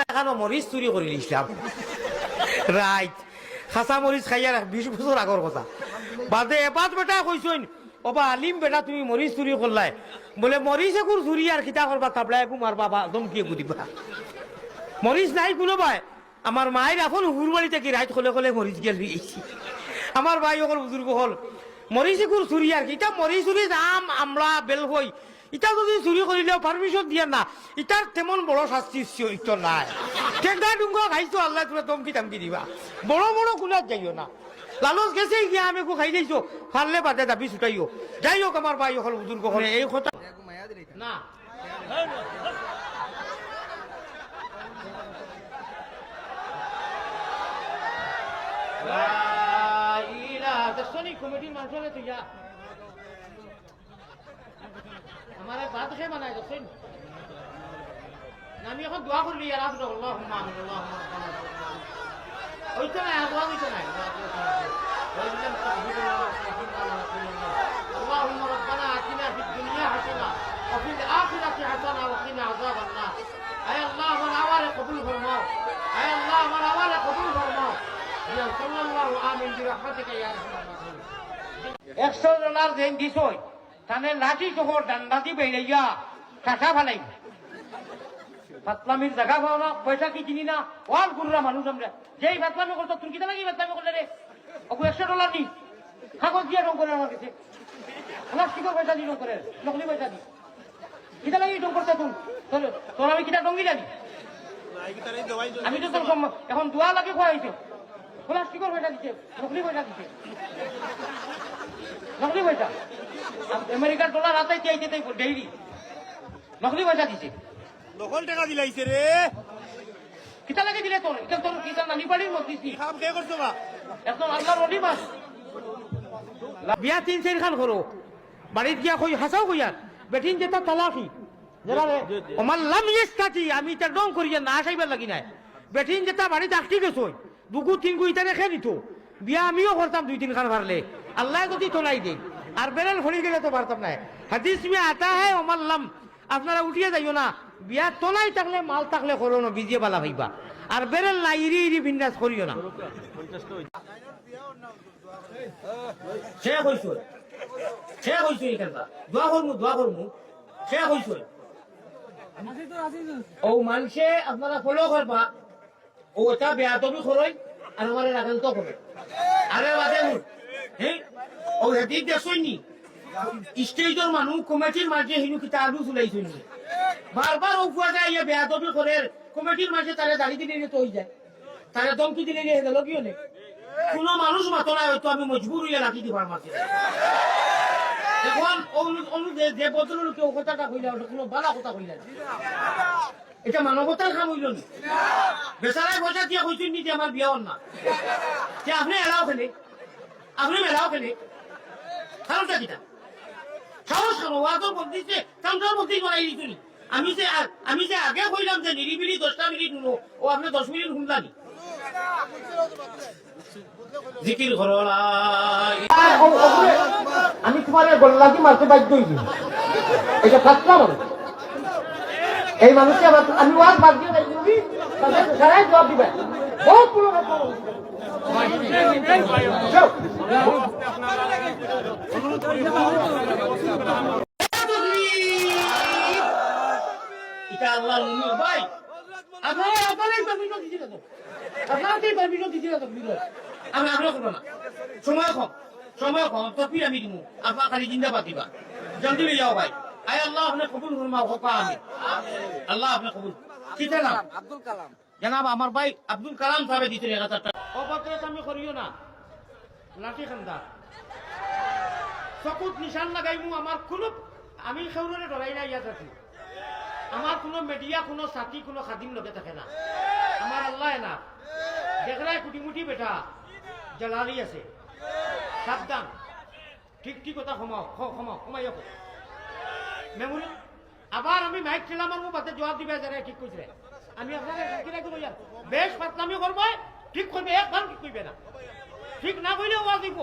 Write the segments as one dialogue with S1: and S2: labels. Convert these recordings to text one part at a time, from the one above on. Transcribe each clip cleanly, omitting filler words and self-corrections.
S1: এখানো মরিচ চুরি করে নিছিলাম রাইট খাসা মরিচ খাইয়া 20 বছর আগর কথা বাদে এবাদ বেটা কইছইন ওবা আলিম বেটা তুমি মরিচ চুরি করলাই বলে মরিচ একুর চুরি আর কিতা করবা তাবলা একু মারবা বা দমকি একু দিবা মরিচ নাই কোনো ভাই আমার মায়ের এখন হুর বাড়ি থেকে রাইত হলে হলে মরিচ গেল গেছি আমার ভাই সকল বুজুর্গ হল মরিচ একুর চুরি আর কি এটা মরিচ চুরি দাম আমরা বেল হই এটা যদি চুরি করিলেও পারমিশন দিয়া না এটার তেমন বড় শাস্তি তো নাই টেঙ্গা ডুঙ্গা খাইছো আল্লাহ তোরা দমকি টামকি দিবা বড় বড় গুলাত যাইও না লালচ গেছে গিয়া আমি খাই যাইছো ফারলে বাদে দাবি ছুটাইও যাই হোক আমার ভাই সকল বুজুর্গ হল এই কথা না কমিটির মানুষের তুই আমার বাদ খেয়ে বানাই দেখছেন আমি এখন দোয়া করলি আর আল্লাহুম্মা আমিন আল্লাহুম্মা ওইটা না দোয়া দিতে নাই اللهم ربنا آتنا في الدنيا حسنة وفي الآخرة حسنة وقنا عذاب النار أي الله من أول قبول فرماو أي الله من أول قبول فرماو يا صلى الله آمين برحمتك يا رحمن الرحيم $100 দেন দিছই তানে লাঠি শহর ডান্ডা দি বেড়াইয়া কাঁচা ফালাই ফাতলামির জায়গা পাও না পয়সা কি চিনি না ওয়াল গুররা মানুষ আমরা যেই ফাতলামি করতো তুমি কিতা লাগি ফাতলামি করলে রে ওকে $100 দি কাগজ দিয়ে রং করে আমার কাছে প্লাস্টিকের পয়সা দি রং করে নকলি পয়সা দি কিতা লাগি রং করতে তুমি তোর আমি কিতা ডঙ্গি জানি আমি তো তোর এখন দোয়া লাগে খোয়াইছো প্লাস্টিকের পয়সা দিচ্ছে নকলি পয়সা দিচ্ছে নকলি পয়সা আমেরিকার ডলার আতাই চাইছে তাই ডেইলি নকলি পয়সা দিছে
S2: নকল টাকা দিলাইছে রে
S1: কিতা লাগে দিলে তোর এটা তোর কিতা নানি বাড়ির মধ্যে দিছি
S2: কাম কে করছো বা
S1: একদম আল্লাহর ওলি মাস বিয়া 3-4 খান করো বাড়িত গিয়া কই হাসাও কইয়ার বেটিন যেটা তালাকি যারা রে ওমান লাম ইস্তাতি আমি তা ডং করিয়া না আসাইবার লাগি না বেটিন যেটা বাড়িতে আটকে গেছই দুগু তিনগু ইটা রেখে দিত বিয়া আমিও করতাম 2-3 খান পারলে আল্লাহ যদি তোলাই দেই আর বেরেল ফড়ি গেলে তো পারতাম না হাদিস মে আতা है ওমান লাম আপনারা উঠিয়ে যাইও না বিয়া তোলাই থাকলে মাল থাকলে করো না বিজিয়ে বালা হইবা আর বেরেল না ইরি ইরি বিন্দাস করিও না সে কইছো এখানটা দোয়া করমু সে কইছো ও মানুষে আপনারা ফলো করবা ও এটা বেয়াদবি করই আর আমারে রাগান্ত করে আরে বাদে হ্যাঁ ও হেদি দেখছনি স্টেজের মানুষ কমিটির মাঝে হিনু কিতা আলু চুলাইছনি বারবার ও ফুয়া যায় ইয়া বেয়াদবি করে কমিটির মাঝে তারে দাড়ি দিলে তো হই যায় তারে দমকি দিলে নিয়ে গেল কিও নে কোনো মানুষ মাতো না হয়তো আমি মজবুর হইয়া রাখি দিবার মাঝে এখন অনু যে বদলের কেউ কথাটা কইলা ওটা কোনো বালা কথা কইলা এটা মানবতার কাম হইল না বেচারায় পয়সা দিয়ে কইছেন নি যে আমার বিয়া হন না যে আপনি এলাও খেলে কারণটা কিটা সাহস কেন ওয়াদর বলতেছে কামটার মধ্যেই বানাই দিচ্ছি আমি যে আগে কইলাম যে নিরিবিলি 10টা মিনিট শুনো ও আপনি 10 মিনিট শুনলানি জিকির করো আমি তোমার বললাম কি মারতে বাধ্য হইছি এটা ফাতলা মানুষ এই মানুষকে আমি ওয়াজ বাদ দিয়ে যাইছি সারাই জবাব দিবেন বহুত পুরো কথা এটা আল্লাহর মুমিন ভাই আপনারাই পারমিশন দিছিলেন তো আপনারাই পারমিশন দিছিলেন তো আমি আগ্রহ করব না সময় কম তো ফির আমি দিমু আপনারা খালি জিন্দাবাদ দিবা জলদি লই যাও ভাই আয় আল্লাহ আপনি কবুল ফরমাও হোকা আমিন আল্লাহ আপনি কবুল কিতা নাম আব্দুল কালাম জনাব আমার ভাই আব্দুল কালাম সাহেব দিতে 1000 টাকা ও বদরেস আমি করিও না লাঠি খান্দা চকুত নিশান লাগাইমু আমার কোনো আমি খেউরে ডরাই না ইয়াত আছি আমার কোনো মিডিয়া কোনো সাথী কোনো খাদিম লগে থাকে না আমার আল্লাহ না দেখলাই কুটিমুটি বেটা জালালি আছে সাবধান ঠিক কথা কমাইও মেমোরি আবার আমি মাইক ছিলাম আর বাতে জবাব দিবে যারা ঠিক কইছে আমি আপনাকে কিনা কইল ইয়ার বেশ ফাতলামি করব ঠিক কইবে একবার ঠিক কইবে না ঠিক না কইলে ওয়াজ দিব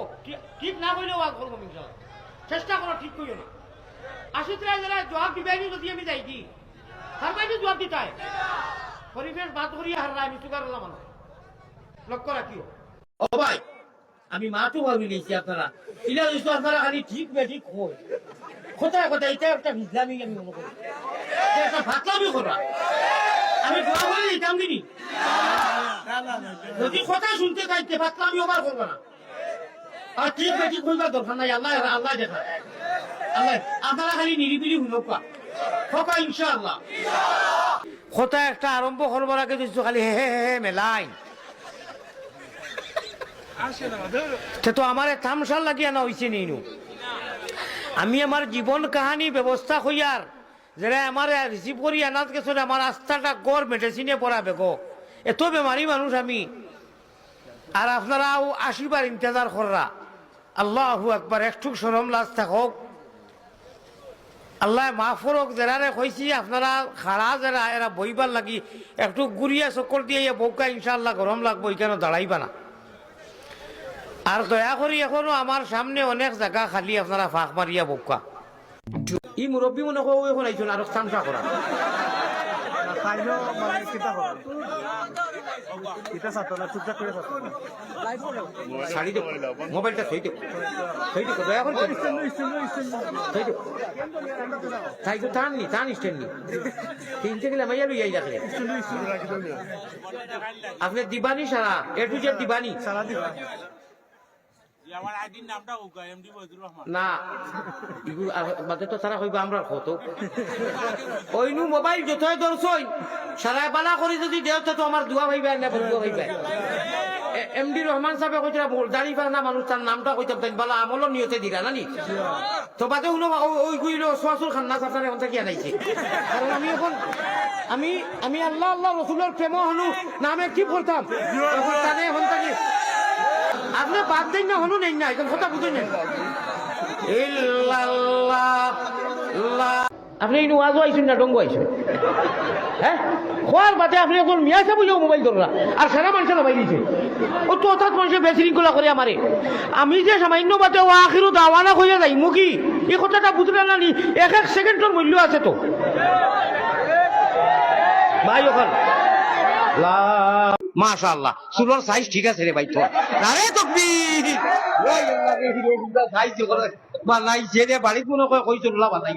S1: ঠিক না কইলে ওয়াজ করব ইনশাআল্লাহ চেষ্টা করো ঠিক কইও না আশিত্রা যারা জবাব দিবেনি যদি আমি যাই দি তার বাইরে জবাব দিতে হয় পরিবেশ বাদ করিয়া হাররা আমি সুগার মানুষ লক্ষ্য রাখিও ও ভাই আমি মাতো ভাবি নিয়েছি আপনারা ইলা যদি আপনারা খালি ঠিক বেঠিক হয় কোথায় কোথায় এটা একটা ইসলামিক আমি মনে করি একটা ফাতলামি করা আমি দোয়া করে দিতাম দিনি যদি কথা শুনতে চাইতে ফাতলামি ওবার করবো না আর ঠিক বেঠিক বলবার দরকার নাই আল্লাহ আল্লাহ দেখা আল্লাহ আপনারা খালি নিরিবিলি হুনকা হোকা ইনশাআল্লাহ কথা একটা আরম্ভ করবার আগে দিচ্ছ খালি হে হে হে মেলাই তো আমার থামসাল লাগিয়া না হয়েছে নিনু আমি আমার জীবন কাহানি ব্যবস্থা হইয়ার যারা আমার রিসিভ করি আনাজ গেছে আমার আস্থাটা গড় মেডিসিনে পড়াবে গো এত বেমারি মানুষ আমি আর আপনারাও আসিবার ইন্তজার কররা আল্লাহু আকবার একটু শরম লাজ থাকক আল্লাহ মাফ করক যারা কইছি আপনারা খাড়া যারা এরা বইবার লাগি একটু গুড়িয়া চক্কর দিয়ে বউকা ইনশাআল্লাহ গরম লাগবো এখানে দাঁড়াইবা না আর দয়া করি এখনো আমার সামনে অনেক জায়গা খালি আপনারা ফাঁক মারিয়া বউকা ই মুরব্বী মনে হয় এখন আইসুন আর তামসা করা শাড়ি দেবো মোবাইলটা থই দেবো থই দেবো দয়া করে থই দেবো তাই তো টান স্ট্যান্ড নি তিনটে গেলে মাইয়া লইয়াই রাখলে আপনি দিবানি সারা এ টু জেড দিবানি না বাদে তো তারা হইবা আমরা কত ওইনু মোবাইল যতই দর্শন সারা বালা করে যদি দেওতে তো আমার দোয়া হইবা না বন্ধু হইবা এমডি রহমান সাহেব কইরা দাঁড়ি না মানুষ তার নামটা কইতাম তাই বালা আমলও নিয়তে দিলা নানি তো বাদে হুনো ওই কইলো সোয়াসুল খান্না আপনার এখন থেকে আনাইছে কারণ আমি এখন আমি আল্লাহ আল্লাহ রসুলের প্রেম হনু নামে কি করতাম এখন তানে এখন থাকি আপনি বাদ দেন না হনু নেই না এখন কথা বুঝুন আপনি এই ওয়াজও আইসুন না ডঙ্গো আইসুন হ্যাঁ খোয়ার বাদে আপনি এখন মিয়া সাহেব মোবাইল ধরা আর সারা মানুষের মোবাইল দিয়েছে ও তো অর্থাৎ মানুষের বেশৃঙ্খলা করে আমারে আমি যে সামান্য বাদে ও আখিরও দাওয়ানা হয়ে যাই মুখী এই কথাটা বুঝলে না নি এক এক সেকেন্ডের মূল্য আছে তো ভাই ওখান মাশাআল্লাহ চুলোর সাইজ ঠিক আছে রে ভাই তো আরে তকবীর ওই আল্লাহ রে হিরোটা সাইজ করে বানাইছে রে বাড়িতে মনে কই কই চুলা বানাই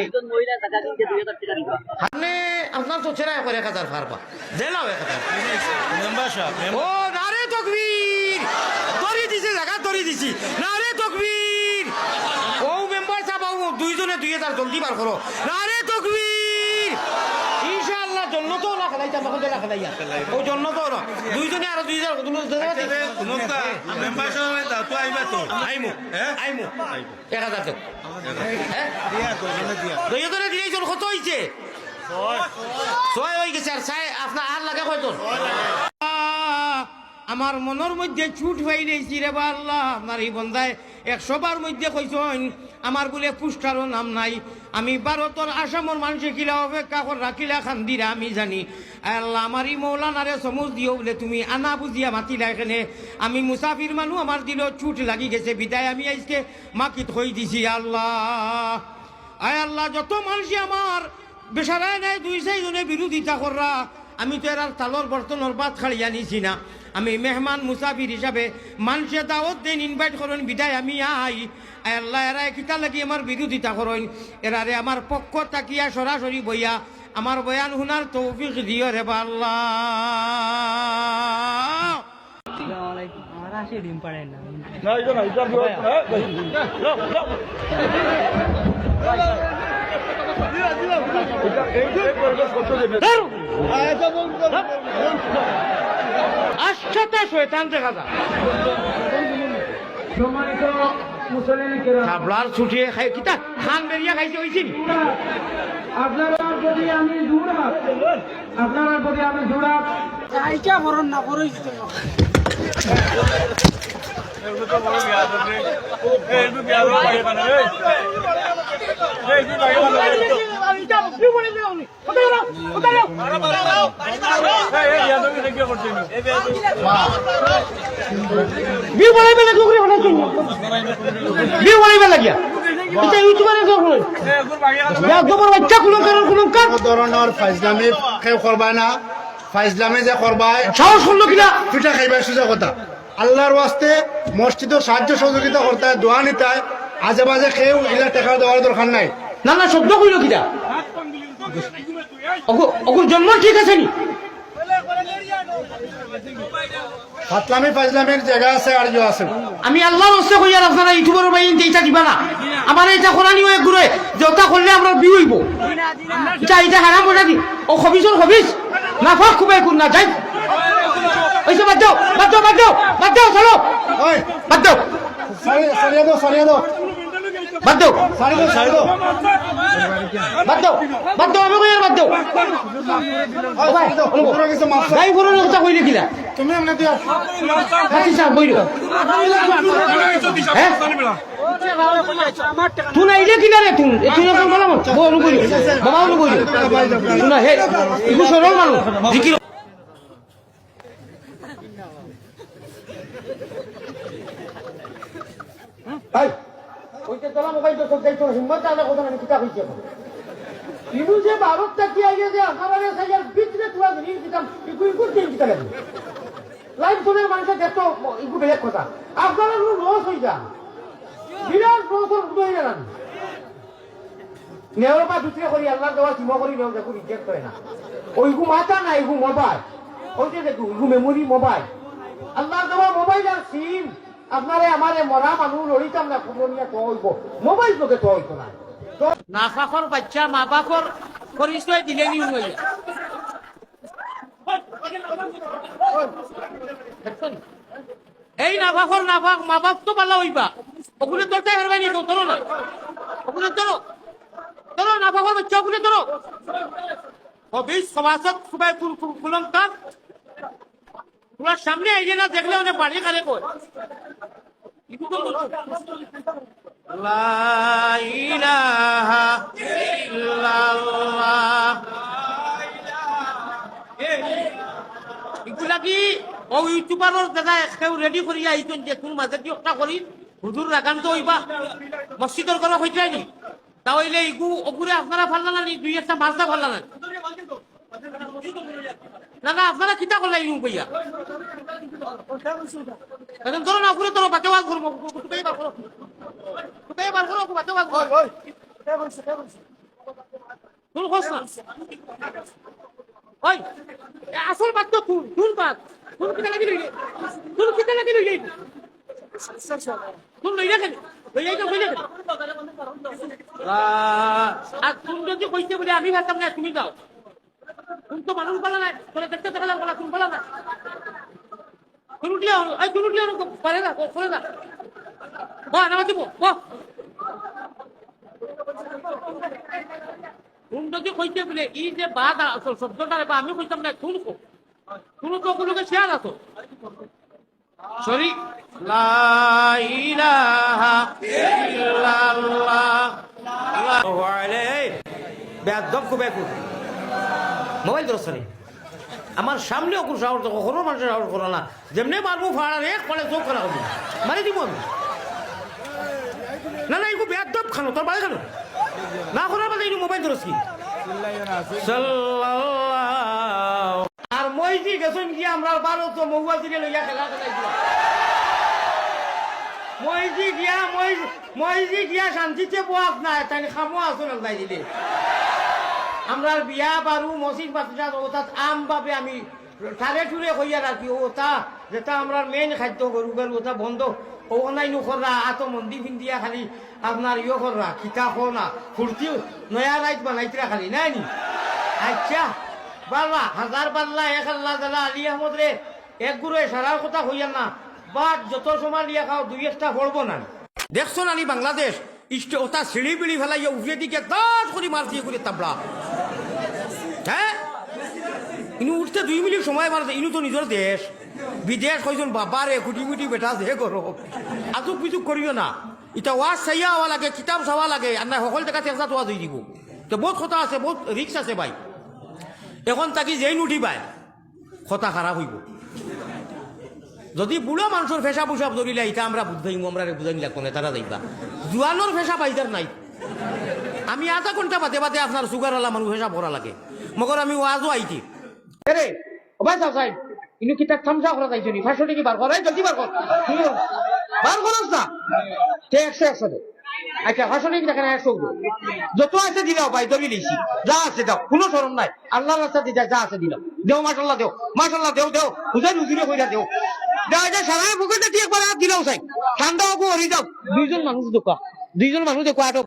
S1: একজন মহিলা টাকা দিতে 2000 টাকা দিবা আপনি আপনার তো ছেড়া করে 1000 ফারবা দেলাও 1000 মেম্বার সাহেব ও নারে তকবীর দড়ি দিছি জায়গা দড়ি দিছি নারে তকবীর ও মেম্বার সাহেব দুইজনে 2000 জলদি বার করো নারে তকবীর ইনশাআল্লাহ জন্য তো না খেলাইতা আমাকে দেলা খেলাইয়া ও জন্য তো না দুইজনে আর 2000 তুমি নমস্তা মেম্বার সাহেব তো আইবা তো আইমু 1000 তো হ্যাঁ দিয়া তো দিয়েছ কত হইছে 6 হই গেছে আর আপনার আর লাগে কত আমার মনের মধ্যে ছুট হয়ে নিয়েছি রে বা আল্লাহ আপনার এই বন্ধায় 100 বার মধ্যে কইছেন আমার বলে পুষ্টারও নাম নাই আমি ভারতের আসামের মানুষে কিলা অপেক্ষা করে রাখিলা খান্দিরা আমি জানি আল্লাহ আমার এই মৌলানারে সমুজ দিও বলে তুমি আনা বুঝিয়া মাতিলা এখানে আমি মুসাফির মানুষ আমার দিল ছুট লাগি গেছে বিদায় আমি আজকে মাকিত হয়ে দিছি আল্লাহ আয় আল্লাহ যত মানুষই আমার বেসারায় নাই 2-4 জনে বিরোধিতা কররা আমি তো এর তালর বর্তনের বাদ খাড়িয়া নিছি না আমি মেহমান মুসাফির হিসাবে মানুষে দাওয়াত দেন ইনভাইট করেন বিদায় আমি আই আল্লাহ এরা কিতা লাগি আমার বিরোধিতা করেন এরারে আমার পক্ষ তাকিয়া সরাসরি বইয়া আমার বয়ান শুনার তৌফিক দিও রে বা আল্লাহ আচ্ছা শয়তান দেখা যা খাবলার ছুটিয়ে খাই কিতা খান বেরিয়া খাইছে হইছি
S3: আপনারা যদি আমি জোড়া চাইটা ভরণ না করই
S1: লাগিয়া এটা ইউটিউবারে তো হল একদম বাচ্চা কুলঙ্কার
S4: ধরনের ফাইজলামি কেউ করবায় না, ফাইজলামি যে করবায়
S1: সাহস করলো কিনা
S4: পিঠা খাইবার সুযোগ কথা। আল্লাহর ওয়াস্তে মসজিদের সাহায্য সহযোগিতা করতে হয়, দোয়া নিতে হয়, আজে বাজে কেউ ইলা টাকা দেওয়ার দরকার নাই।
S1: না না শব্দ কইল কিনা অকুর জন্ম ঠিক আছে নি
S4: ফাতলামি ফাইজলামির জায়গা আছে আর ইয়ে আছে।
S1: আমি আল্লাহর হস্তে কই আর আপনারা ইউটিউবের ভাই এইটা দিবা না আমার এটা কোরআনি হয়ে ঘুরে যেটা করলে আমরা বিয়ে হইব এটা হারাম করে দি ও খবিসর খবিস না ফাঁক খুবই কোন না যাই ওইসব বাদ দাও বাদ দাও বাদ দাও বাদ দাও চলো
S4: ওই
S1: বাদ দাও
S4: সারিয়ে দাও, সারিয়ে দাও,
S1: বাদ দাও
S4: সারিয়ে দাও, সারিয়ে দাও।
S1: বাদ দাও বাদ দাও আমি কই আর বাদ দাও
S4: ওই, সারিয়ে দাও, পুরো কিছু মাফ করো।
S1: গাই ফোনের কথা কইলে কিনা
S4: তুমি এমনি দিয়া
S1: হাতি সাহেব বইল হ্যাঁ তুই না ইলে কিনা রে তুই তুই এখন বলা বল বইল বাবা বইল তুই না হে ইগু সরল মানুষ জিকির ভাই ওইটা তোলা মোবাইল তো সব দায়িত্ব হিম্মত আলাদা কথা আমি কিতা কইছি ইনু যে ভারত থাকি আইয়া যে আমারে সাইয়ার বিচরে তুলা দিন কিতাম ইগু ইগু দিন কিতা লাগে লাইভ শুনে মানুষের দেখতো ইগু বেলেগ কথা আপনারা লস হয়ে যান বিরাট লস হয়ে যান নেওয়ার পা দুসরে করি আল্লাহ দেওয়া চিমা করি নেও দেখো রিজেক্ট করে না ওইগু মাথা না ইগু মোবাইল ওইটা দেখো ইগু মেমোরি মোবাইল আল্লাহ দেওয়া মোবাইল আর সিম আপনারে আমারে মরা মানুষ লড়িতাম না কুমনিয়া তো হইব মোবাইল তোকে তো হইতো না নাফাখর বাচ্চা মা বাপর পরিচয় দিলে নি হইয়া এই নাফাখর নাফাক মা বাপ তো পাল্লা হইবা ওগুলো তোরটাই হারবাই নি তোর না ওগুলো তোর নাফাখর বাচ্চা ওগুলো তোর হবিস সমাজত খুবই কুলঙ্কার তোমার সামনে আইলে না দেখলে অনেক বাড়ি কালে কই লা ইলাহা ইল্লাল্লাহ এগুলা কি ও ইউটিউবারের দাদা কেউ রেডি করি আইছেন যে তুমি মাঝে কি একটা করি হুজুর রাগান তো হইবা মসজিদের কথা হইতে নি তাহলে ইগু ওগুরে আপনারা ফাল্লা না দুই একটা মাছটা ফাল্লা না না না আপনারা কিতা করলাই ইনু কইয়া এখন ধরো না পুরো ধরো বাচ্চা ওয়াজ করবো তুই বার করো বাচ্চা ওয়াজ করো তুই হোস না ওই আসল বাদ তো তুই বাদ তুই কিতা লাগি লইলে তুই লইলে কেন লইলে তো কইলে আর তুমি যদি কইতে বলে আমি ভাবতাম না তুমি যাও তুমি তো মানুষ বলা নাই তোরা দেখতে দেখা লাগলা তুমি বলা না তুমি উঠলে পারে না করে না নামাজ দিব তুমি যদি কইতে বলে এই যে বাদ আসল শব্দটা আমি কইতাম না তুমি তো ওগুলোকে শেয়ার আসো সরি লা ইলাহা ইল্লাল্লাহ বেয়াদব কো বেকুব মোবাইল দরসরি আমার সামনে ওকুর সাহস কখনো মানুষের সাহস করো না যেমনি মারবো ফাড়ার এক পরে চোখ করা হবে মারি দিব আমি না না এগুলো বেয়াদব খানো তোর বাড়ি খানো না করার বাদে এই মোবাইল দরসি আর মইজি গেছেন কি আমরা 12 তো মহুয়া দিলে লইয়া খেলা খেলাইছিলাম মইজি গিয়া শান্তিতে বয়াস নাই তাই খামো আসল নাই দিলে আমরা বিয়া বারু মসজিদ বাতিটা ওটা আম ভাবে আমি ঠারে ঠুরে হইয়া রাখি ওটা যেটা আমরা মেইন খাদ্য গরুগার ওটা বন্ধ ও নাই নকরা আতো মন্দি ফিন্দিয়া খালি আপনার ইয়ে করা খিতা খো না ফুর্তি নয়া রাইত বানাইতরা খালি নাই নি আচ্ছা বাবা হাজার পাল্লা 1000 দালা আলী আহমদ রে এক গুরুয়ে সারার কথা হইয়া না বাট যত সময় লিয়া খাও দুই একটা পড়বো না দেখছো নানি বাংলাদেশ ইষ্ট ওটা সিঁড়ি বিড়ি ফেলাইয়া উঠিয়ে দিকে 10 করে মার দিয়ে করে তাবলা হ্যাঁ ইনু উঠতে 2 মিনিট সময় মারছে ইনু তো নিজের দেশ বিদেশ কইজন বাবারে কুটি মুটি বেটা যে করো আজুক বিজুক করিও না এটা ওয়াজ চাইয়া হওয়া লাগে কিতাব চাওয়া লাগে আর না সকল টাকা চেষ্টা ওয়াজ হয়ে দিব তো বহুত কথা আছে বহুত রিক্স আছে ভাই এখন তাকি যেই নুঠি পায় কথা খারাপ হইব যদি বুড়ো মানুষের ফেসা পোশাক ধরিলে এটা আমরা বুঝাইমু, আমরা বুঝাইম লাগতো না, তারা যাইবা জোয়ানোর ফেসা পাইতার নাই। আমি আধা ঘন্টা বাদে বাদে আপনার সুগার আলা মানুষ ফেসা ভরা লাগে, মগর আমি ওয়াজও আইতি রে ও ভাই সাহেব ইনু কি তাক থামসা করা যাইছো নি 500 টাকা বার কর, এই জলদি বার কর, বার করছ না তে 100 দে। আচ্ছা 500 টাকা দেখেন 100 দে, যত আছে দিলাও ভাই ধরি লিছি, যা আছে দাও, কোনো শরম নাই, আল্লাহর রাস্তা দিতে যা আছে দিলাও, দেও মাশাআল্লাহ দেও, মাশাআল্লাহ দেও, দেও হুজুর হুজুরে কইরা দেও, দাও এটা সারা বুকেতে ঠিক করে দিলাও চাই, ঠান্ডা হবো হরি যাও। দুইজন মানুষ দেখো, দুইজন মানুষ দেখো আটক।